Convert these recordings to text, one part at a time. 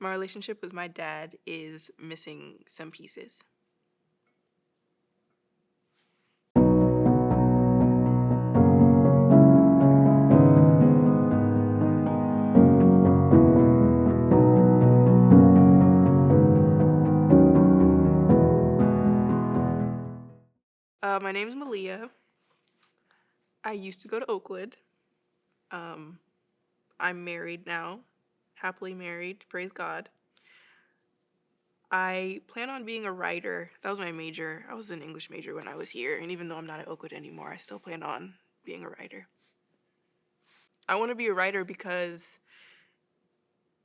My relationship with my dad is missing some pieces. My name's Malia. I used to go to Oakwood. Um, I'm married now, happily married, praise God. I plan on being a writer. That was my major. I was an English major when I was here, and even though I'm not at Oakwood anymore, I still plan on being a writer. I want to be a writer because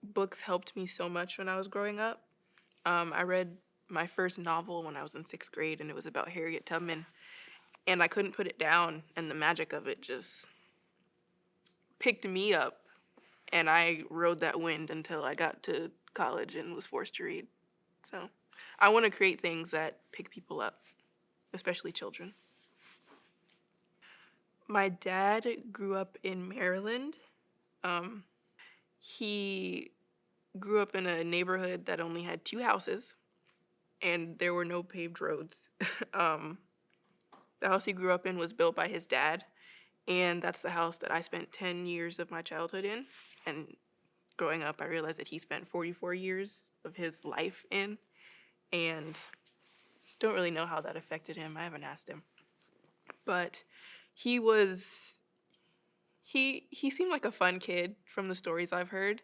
books helped me so much when I was growing up. I read my first novel when I was in 6th grade, and it was about Harriet Tubman, and I couldn't put it down, and the magic of it just picked me up, and I rode that wind until I got to college and was forced to read. So I want to create things that pick people up, especially children. My dad grew up in Maryland. Um, he grew up in a neighborhood that only had 2 houses, and there were no paved roads. um, the house he grew up in was built by his dad, and that's the house that I spent 10 years of my childhood in. And growing up, I realized that he spent 44 years of his life in, and don't really know how that affected him. I haven't asked him. But he was he seemed like a fun kid from the stories I've heard.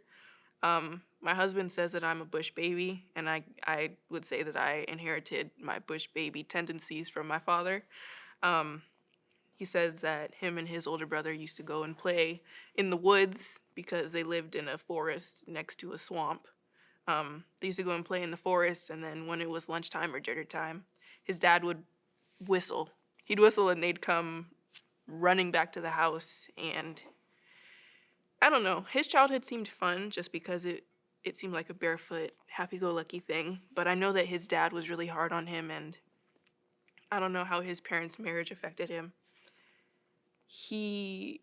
My husband says that I'm a Bush baby, and I would say that I inherited my Bush baby tendencies from my father. Um, he says that him and his older brother used to go and play in the woods because they lived in a forest next to a swamp. They used to go and play in the forest, and then when it was lunchtime or dinner time, his dad would whistle. He'd whistle, and they'd come running back to the house, and I don't know. His childhood seemed fun just because it seemed like a barefoot, happy-go-lucky thing. But I know that his dad was really hard on him, and I don't know how his parents' marriage affected him. He,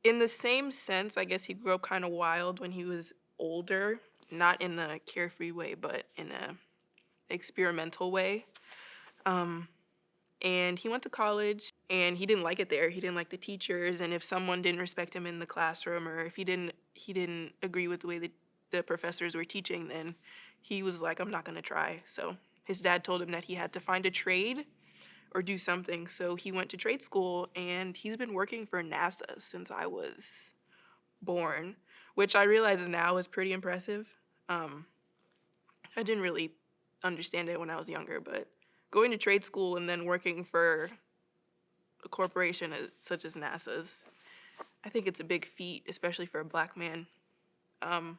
in the same sense, I guess he grew up kind of wild when he was older, not in a carefree way, but in a experimental way. Um, and he went to college, and he didn't like it there. He didn't like the teachers, and if someone didn't respect him in the classroom, or if he didn't agree with the way that the professors were teaching, then he was like, I'm not going to try. So his dad told him that he had to find a trade or do something. So he went to trade school, and he's been working for NASA since I was born, which I realize now is pretty impressive. Um, I didn't really understand it when I was younger, but going to trade school and then working for a corporation such as NASA's, I think it's a big feat, especially for a black man. Um,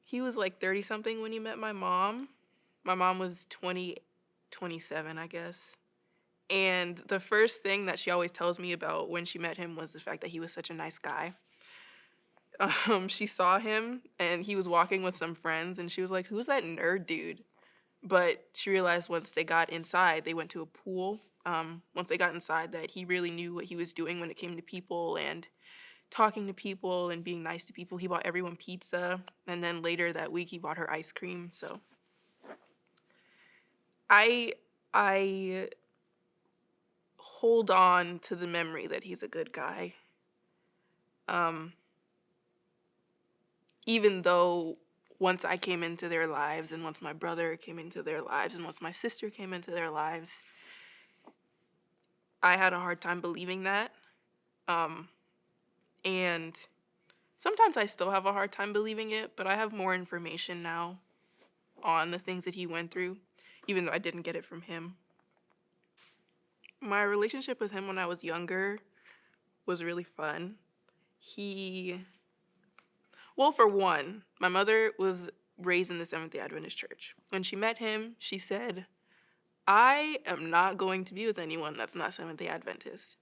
he was like 30 something when he met my mom. My mom was 20, 27, I guess. And the first thing that she always tells me about when she met him was the fact that he was such a nice guy. She saw him and he was walking with some friends, and she was like, "Who's that nerd dude?" But she realized once they got inside, they went to a pool. Once they got inside, that he really knew what he was doing when it came to people and talking to people and being nice to people. He bought everyone pizza, and then later that week he bought her ice cream. So I I hold on to the memory that he's a good guy. Um, Even though once I came into their lives, and once my brother came into their lives, and once my sister came into their lives, I had a hard time believing that. Um, and sometimes I still have a hard time believing it, but I have more information now on the things that he went through, even though I didn't get it from him. My relationship with him when I was younger was really fun. He, well, for one, my mother was raised in the Seventh-day Adventist Church. When she met him, she said, I am not going to be with anyone that's not Seventh-day Adventist.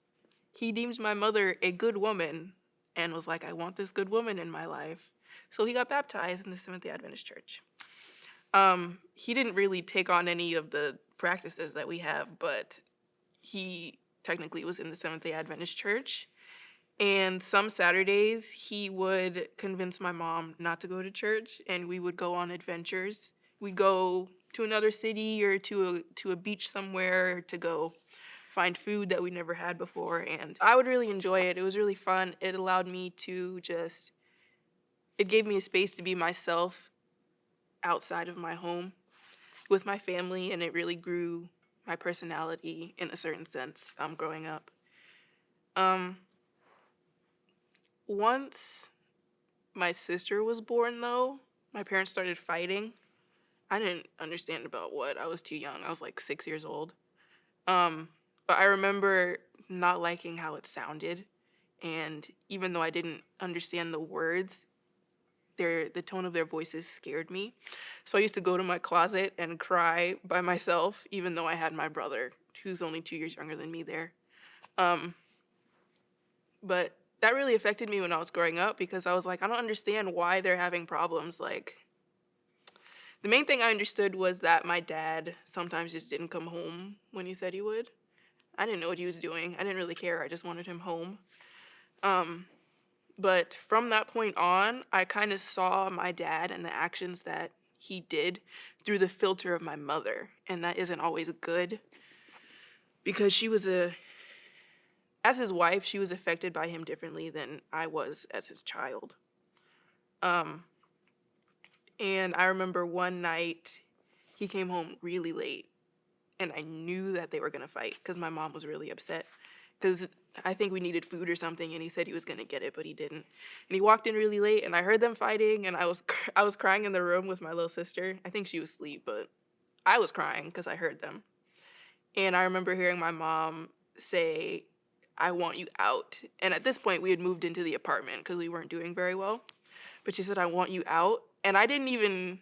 He deems my mother a good woman and was like, I want this good woman in my life. So he got baptized in the Seventh-day Adventist Church. He didn't really take on any of the practices that we have, but he technically was in the Seventh-day Adventist Church. And some Saturdays, he would convince my mom not to go to church, and we would go on adventures. We'd go to another city or to a beach somewhere to go find food that we never had before, and I would really enjoy it. It was really fun. It allowed me to just it gave me a space to be myself outside of my home with my family, and it really grew my personality in a certain sense growing up. Um, Once my sister was born, though, my parents started fighting. I didn't understand about what. I was too young. I was like 6 years old. Um, but I remember not liking how it sounded, and even though I didn't understand the words, the tone of their voices scared me. So I used to go to my closet and cry by myself, even though I had my brother, who's only 2 years younger than me there. Um, but that really affected me when I was growing up because I was like, I don't understand why they're having problems. Like, the main thing I understood was that my dad sometimes just didn't come home when he said he would. I didn't know what he was doing. I didn't really care. I just wanted him home. Um, but from that point on, I kind of saw my dad and the actions that he did through the filter of my mother. And that isn't always good because as his wife, she was affected by him differently than I was as his child. Um, and I remember one night he came home really late, and I knew that they were going to fight because my mom was really upset because I think we needed food or something, and he said he was going to get it, but he didn't. And he walked in really late, and I heard them fighting, and I was crying in the room with my little sister. I think she was asleep, but I was crying because I heard them. And I remember hearing my mom say, "I want you out." And at this point, we had moved into the apartment because we weren't doing very well. But she said, "I want you out." And I didn't even,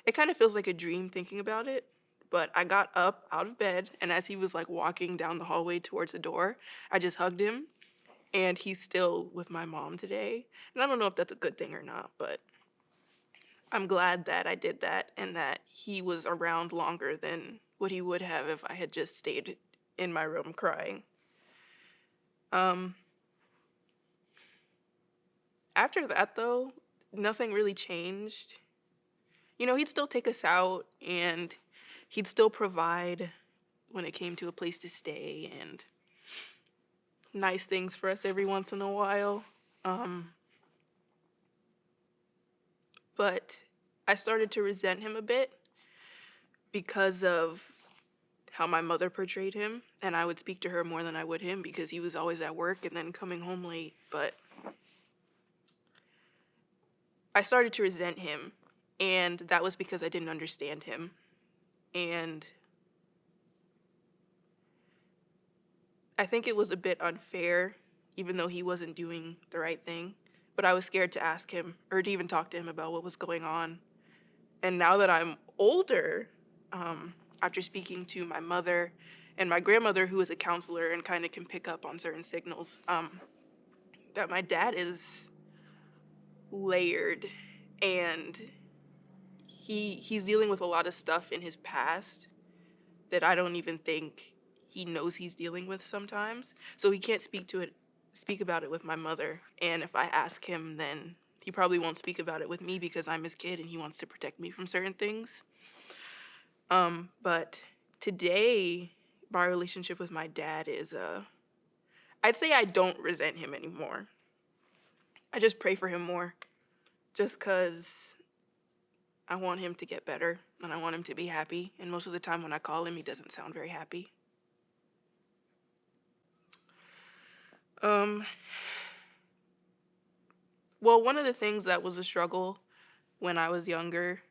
it kind of feels like a dream thinking about it. But I got up out of bed, and as he was like walking down the hallway towards the door, I just hugged him. And he's still with my mom today. And I don't know if that's a good thing or not, but I'm glad that I did that and that he was around longer than what he would have if I had just stayed in my room crying. Um, After that, though, nothing really changed. You know, he'd still take us out and he'd still provide when it came to a place to stay and nice things for us every once in a while. Um, but I started to resent him a bit because of how my mother portrayed him, and I would speak to her more than I would him because he was always at work and then coming home late. But I started to resent him, and that was because I didn't understand him. And I think it was a bit unfair, even though he wasn't doing the right thing. But I was scared to ask him or to even talk to him about what was going on. And now that I'm older, after speaking to my mother and my grandmother, who is a counselor and kind of can pick up on certain signals, that my dad is layered and he's dealing with a lot of stuff in his past that I don't even think he knows he's dealing with sometimes. So he can't speak about it with my mother. And if I ask him, then he probably won't speak about it with me because I'm his kid and he wants to protect me from certain things. But today, my relationship with my dad is, I'd say I don't resent him anymore. I just pray for him more just because I want him to get better and I want him to be happy. And most of the time when I call him, he doesn't sound very happy. Um, well, one of the things that was a struggle when I was younger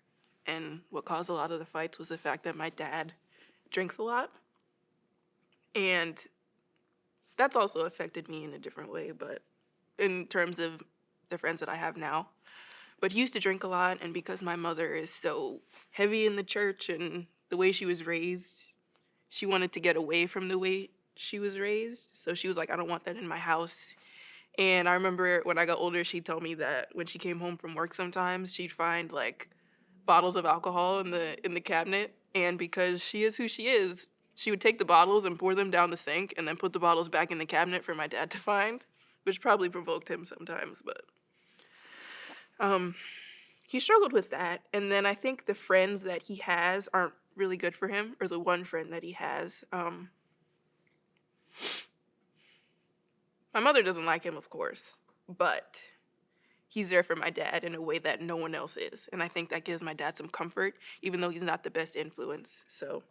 and what caused a lot of the fights was the fact that my dad drinks a lot. And that's also affected me in a different way, but in terms of the friends that I have now. But he used to drink a lot, and because my mother is so heavy in the church and the way she was raised, she wanted to get away from the way she was raised. So she was like, I don't want that in my house. And I remember when I got older, she'd tell me that when she came home from work sometimes, she'd find like bottles of alcohol in the cabinet. And because she is who she is, she would take the bottles and pour them down the sink and then put the bottles back in the cabinet for my dad to find. which probably provoked him sometimes, but um, he struggled with that. And then I think the friends that he has aren't really good for him, or the one friend that he has. My mother doesn't like him, of course, but he's there for my dad in a way that no one else is. And I think that gives my dad some comfort, even though he's not the best influence. So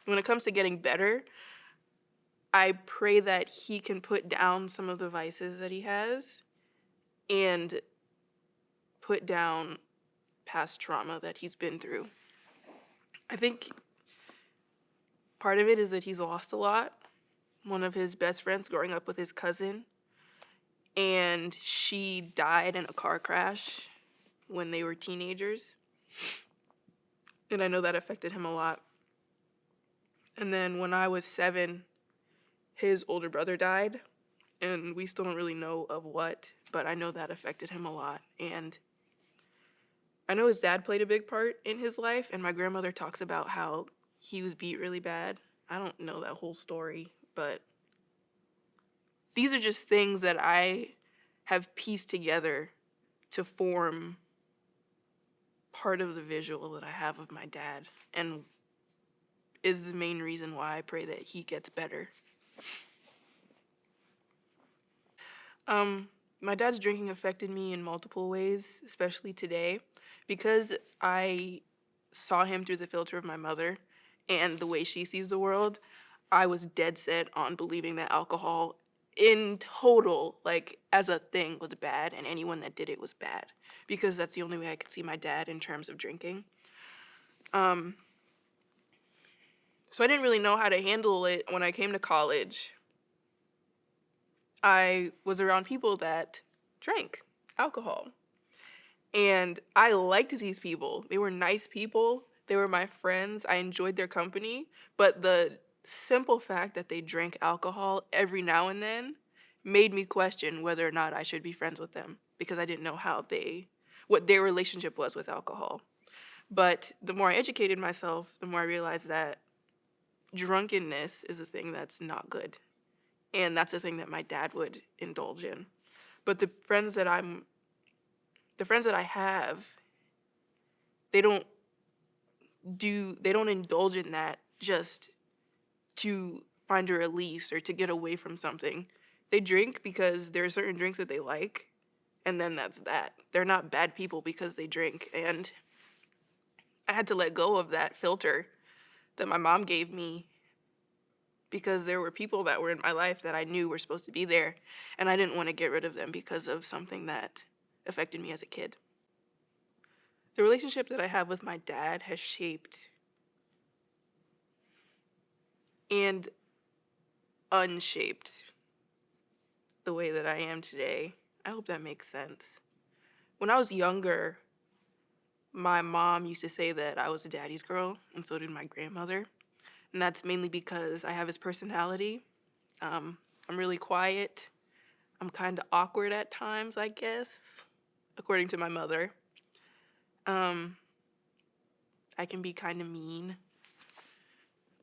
when it comes to getting better, I pray that he can put down some of the vices that he has and put down past trauma that he's been through. I think part of it is that he's lost a lot. One of his best friends growing up with his cousin, and she died in a car crash when they were teenagers. And I know that affected him a lot. And then when I was 7, his older brother died, and we still don't really know of what, but I know that affected him a lot. And I know his dad played a big part in his life, and my grandmother talks about how he was beat really bad. I don't know that whole story, but these are just things that I have pieced together to form part of the visual that I have of my dad, and is the main reason why I pray that he gets better. My dad's drinking affected me in multiple ways, especially today, because I saw him through the filter of my mother and the way she sees the world. I was dead set on believing that alcohol in total, like as a thing, was bad, and anyone that did it was bad, because that's the only way I could see my dad in terms of drinking. So I didn't really know how to handle it when I came to college. I was around people that drank alcohol. And I liked these people. They were nice people. They were my friends. I enjoyed their company. But the simple fact that they drank alcohol every now and then made me question whether or not I should be friends with them, because I didn't know what their relationship was with alcohol. But the more I educated myself, the more I realized that drunkenness is a thing that's not good. And that's a thing that my dad would indulge in. But the friends that I have, they don't indulge in that just to find a release or to get away from something. They drink because there are certain drinks that they like, and then that's that. They're not bad people because they drink. And I had to let go of that filter that my mom gave me, because there were people that were in my life that I knew were supposed to be there, and I didn't want to get rid of them because of something that affected me as a kid. The relationship that I have with my dad has shaped and unshaped the way that I am today. I hope that makes sense. When I was younger, my mom used to say that I was a daddy's girl, and so did my grandmother. And that's mainly because I have his personality. I'm really quiet. I'm kind of awkward at times, I guess, according to my mother. I can be kind of mean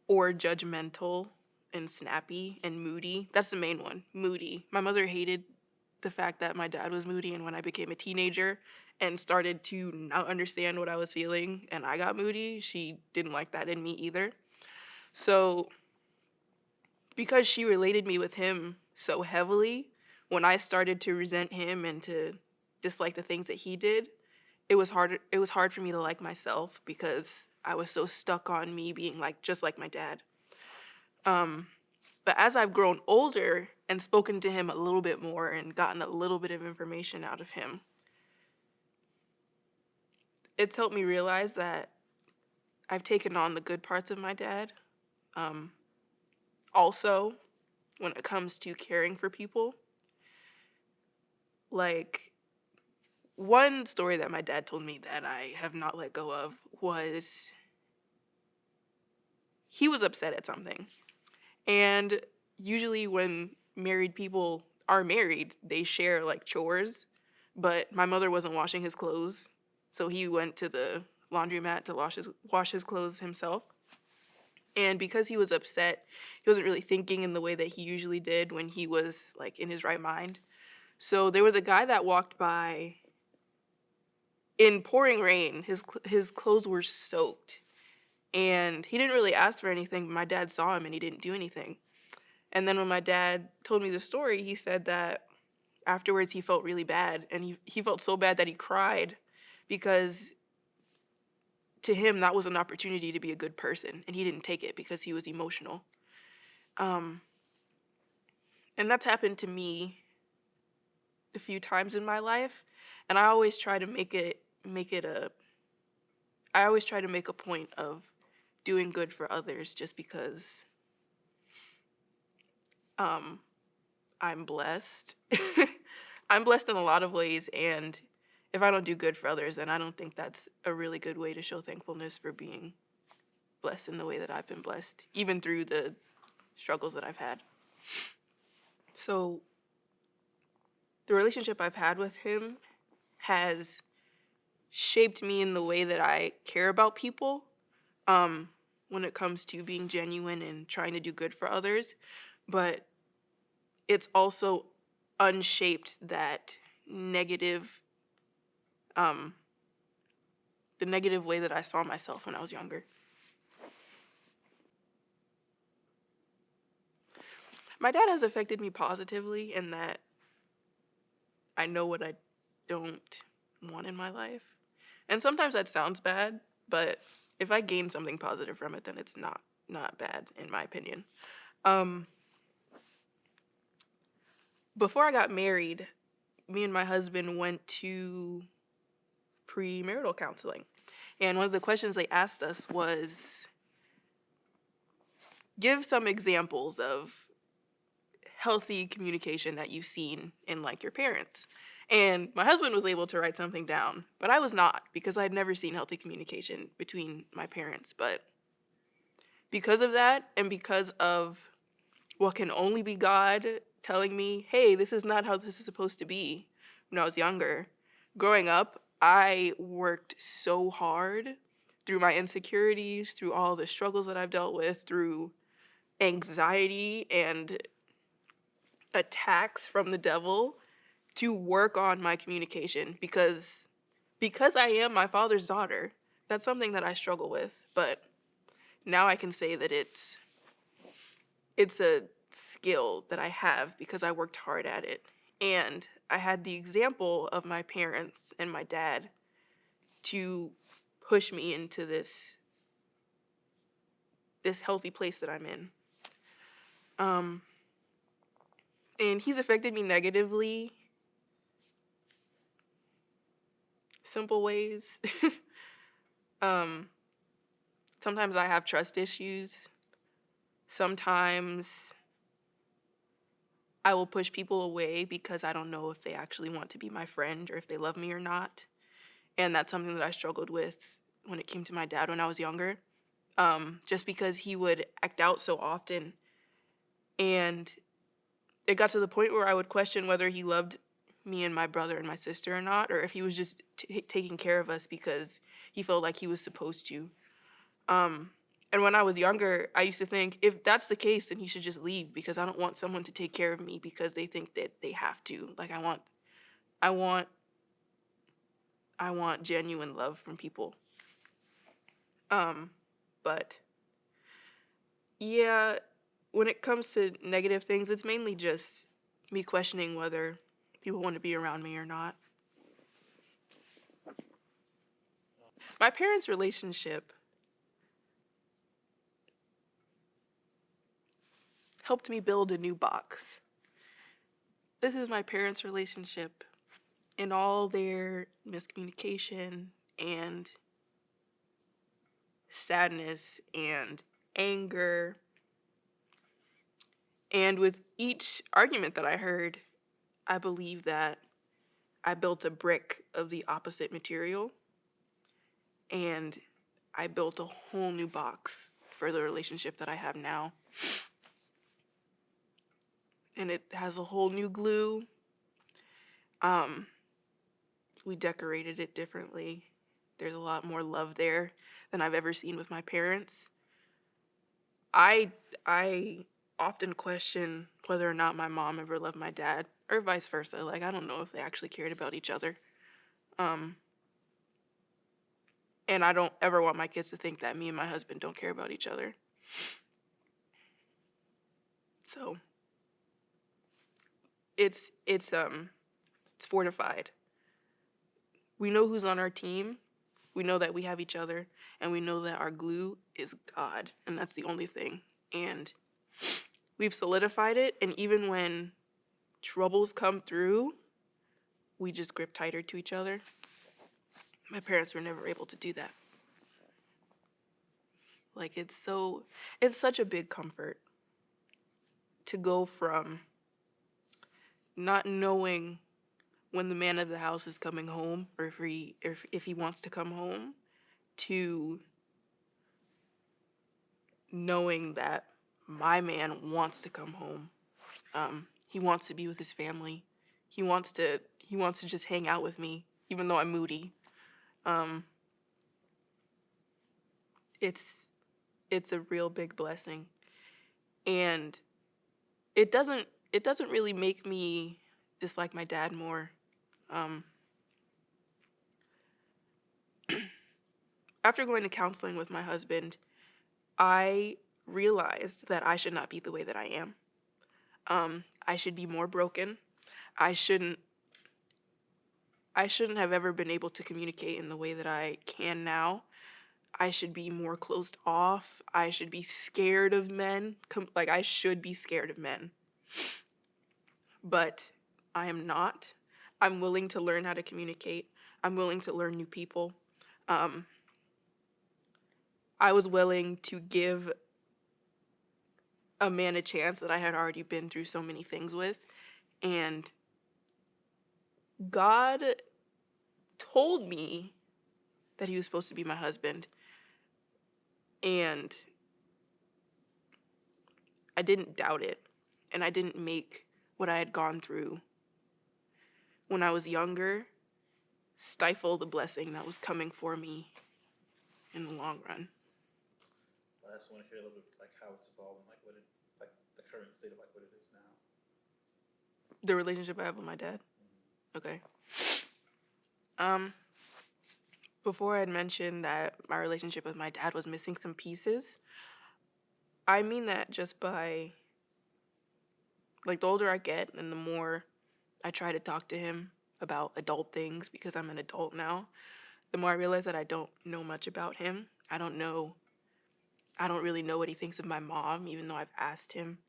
or judgmental and snappy and moody. That's the main one, moody. My mother hated the fact that my dad was moody, and when I became a teenager and started to not understand what I was feeling and I got moody, she didn't like that in me either. So because she related me with him so heavily, when I started to resent him and to dislike the things that he did, it was hard for me to like myself, because I was so stuck on me being like just like my dad. But as I've grown older and spoken to him a little bit more and gotten a little bit of information out of him, it's helped me realize that I've taken on the good parts of my dad. Also, when it comes to caring for people, like, one story that my dad told me that I have not let go of was he was upset at something. And usually when married people are married, they share like chores, but my mother wasn't washing his clothes, so he went to the laundromat to wash his clothes himself. And because he was upset, he wasn't really thinking in the way that he usually did when he was like in his right mind. So there was a guy that walked by in pouring rain. His clothes were soaked, and he didn't really ask for anything. But my dad saw him, and he didn't do anything. And then when my dad told me the story, he said that afterwards he felt really bad, and he felt so bad that he cried, because to him that was an opportunity to be a good person, and he didn't take it because he was emotional. Um, and that's happened to me a few times in my life, and I always try to make a point of doing good for others, just because um, I'm blessed. I'm blessed in a lot of ways, and if I don't do good for others, then I don't think that's a really good way to show thankfulness for being blessed in the way that I've been blessed, even through the struggles that I've had. So the relationship I've had with him has shaped me in the way that I care about people, when it comes to being genuine and trying to do good for others. But it's also unshaped that negative, um, the negative way that I saw myself when I was younger. My dad has affected me positively in that I know what I don't want in my life. And sometimes that sounds bad, but if I gain something positive from it, then it's not bad, in my opinion. Um, Before I got married, me and my husband went to premarital counseling. And one of the questions they asked us was, give some examples of healthy communication that you've seen in like your parents. And my husband was able to write something down, but I was not, because I'd never seen healthy communication between my parents. But because of that, and because of what can only be God telling me, hey, this is not how this is supposed to be, when I was younger, growing up, I worked so hard through my insecurities, through all the struggles that I've dealt with, through anxiety and attacks from the devil, to work on my communication, because I am my father's daughter. That's something that I struggle with, but now I can say that it's a skill that I have because I worked hard at it. And I had the example of my parents and my dad to push me into this healthy place that I'm in. Um, and he's affected me negatively. Simple ways. um, Sometimes I have trust issues. Sometimes I will push people away because I don't know if they actually want to be my friend or if they love me or not. And that's something that I struggled with when it came to my dad when I was younger. Just because he would act out so often. And it got to the point where I would question whether he loved me and my brother and my sister or not, or if he was just taking care of us because he felt like he was supposed to. And when I was younger, I used to think, if that's the case, then he should just leave, because I don't want someone to take care of me because they think that they have to. Like, I want, I want genuine love from people. But yeah, when it comes to negative things, it's mainly just me questioning whether people want to be around me or not. My parents' relationship helped me build a new box. This is my parents' relationship in all their miscommunication and sadness and anger. And with each argument that I heard, I believe that I built a brick of the opposite material, and I built a whole new box for the relationship that I have now. And it has a whole new glue. We decorated it differently. There's a lot more love there than I've ever seen with my parents. I often question whether or not my mom ever loved my dad, or vice versa. Like, I don't know if they actually cared about each other. Um, and I don't ever want my kids to think that me and my husband don't care about each other. So it's fortified. We know who's on our team. We know that we have each other, and we know that our glue is God, and that's the only thing. And we've solidified it, and even when troubles come through, we just grip tighter to each other. My parents were never able to do that. Like, it's such a big comfort to go from not knowing when the man of the house is coming home, or if he wants to come home, to knowing that my man wants to come home. He wants to be with his family. He wants to just hang out with me, even though I'm moody. Um, it's a real big blessing, and it doesn't really make me dislike my dad more. Um, After going to counseling with my husband, I realized that I should not be the way that I am. I should be more broken. I shouldn't have ever been able to communicate in the way that I can now. I should be more closed off. I should be scared of men. Like, I should be scared of men. But I am not. I'm willing to learn how to communicate. I'm willing to learn new people. I was willing to give a man a chance that I had already been through so many things with. And God told me that he was supposed to be my husband. And I didn't doubt it. And I didn't make what I had gone through when I was younger stifle the blessing that was coming for me in the long run. I just want to hear a little bit like how it's evolving, like the current state of like what it is now. The relationship I have with my dad? Mm-hmm. Okay. Before I had mentioned that my relationship with my dad was missing some pieces, I mean that just by, like, the older I get and the more I try to talk to him about adult things, because I'm an adult now, the more I realize that I don't know much about him. I don't really know what he thinks of my mom, even though I've asked him.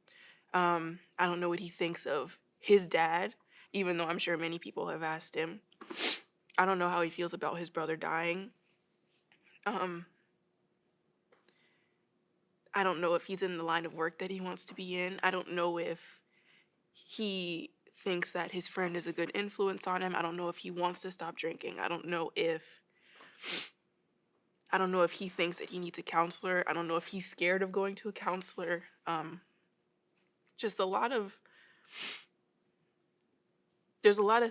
I don't know what he thinks of his dad, even though I'm sure many people have asked him. I don't know how he feels about his brother dying. I don't know if he's in the line of work that he wants to be in. I don't know if he thinks that his friend is a good influence on him. I don't know if he wants to stop drinking. I don't know if he thinks that he needs a counselor. I don't know if he's scared of going to a counselor. There's a lot of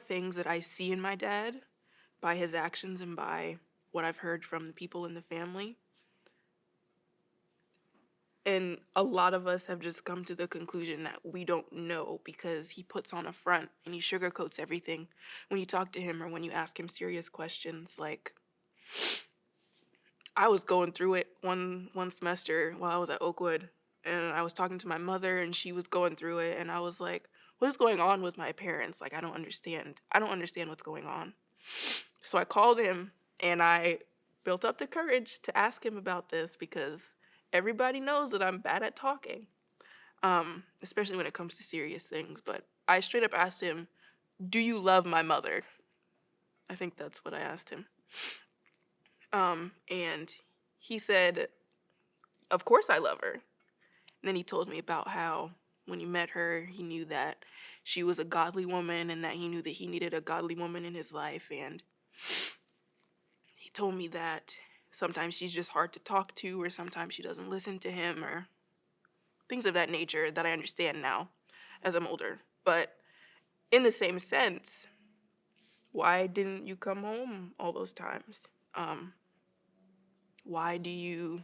things that I see in my dad by his actions and by what I've heard from the people in the family. And a lot of us have just come to the conclusion that we don't know, because he puts on a front and he sugarcoats everything when you talk to him or when you ask him serious questions. Like, I was going through it one semester while I was at Oakwood, and I was talking to my mother, and she was going through it, and I was like, what is going on with my parents? Like, I don't understand what's going on. So I called him, and I built up the courage to ask him about this, because everybody knows that I'm bad at talking, especially when it comes to serious things. But I straight up asked him, do you love my mother? I think that's what I asked him. And he said, of course I love her. And then he told me about how when he met her, he knew that she was a godly woman, and that he knew that he needed a godly woman in his life. And he told me that sometimes she's just hard to talk to, or sometimes she doesn't listen to him, or things of that nature that I understand now as I'm older. But in the same sense, why didn't you come home all those times? Why do you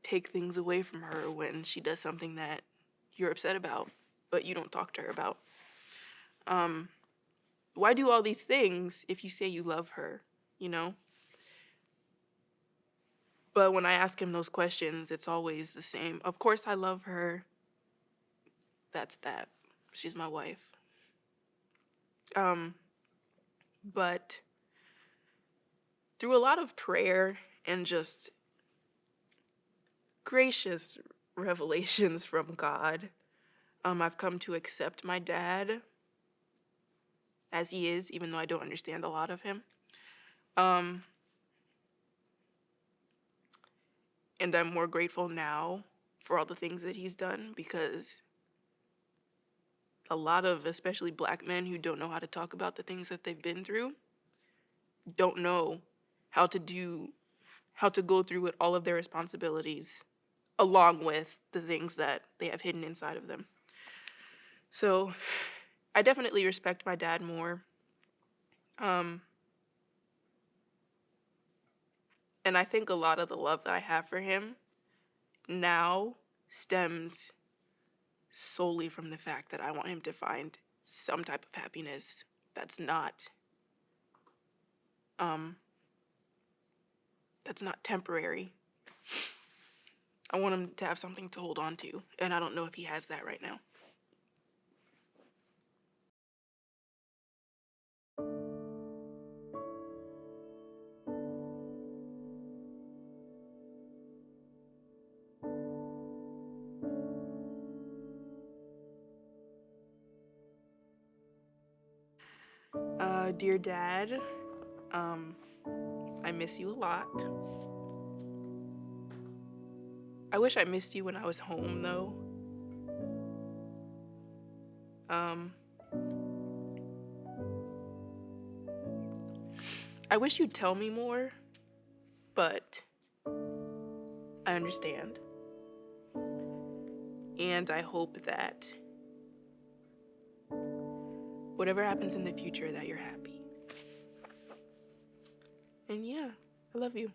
take things away from her when she does something that you're upset about? but you don't talk to her about. Why do all these things if you say you love her, you know? But when I ask him those questions, it's always the same. Of course I love her. That's that. She's my wife. But through a lot of prayer and just gracious revelations from God, I've come to accept my dad as he is, even though I don't understand a lot of him. And I'm more grateful now for all the things that he's done, because a lot of, especially Black men who don't know how to talk about the things that they've been through, don't know how to go through with all of their responsibilities along with the things that they have hidden inside of them. So I definitely respect my dad more. And I think a lot of the love that I have for him now stems solely from the fact that I want him to find some type of happiness um that's not temporary. I want him to have something to hold on to, and I don't know if he has that right now. Dear Dad, I miss you a lot. I wish I missed you when I was home, though. Um, I wish you'd tell me more, but I understand. And I hope that whatever happens in the future, that you're happy. And yeah, I love you.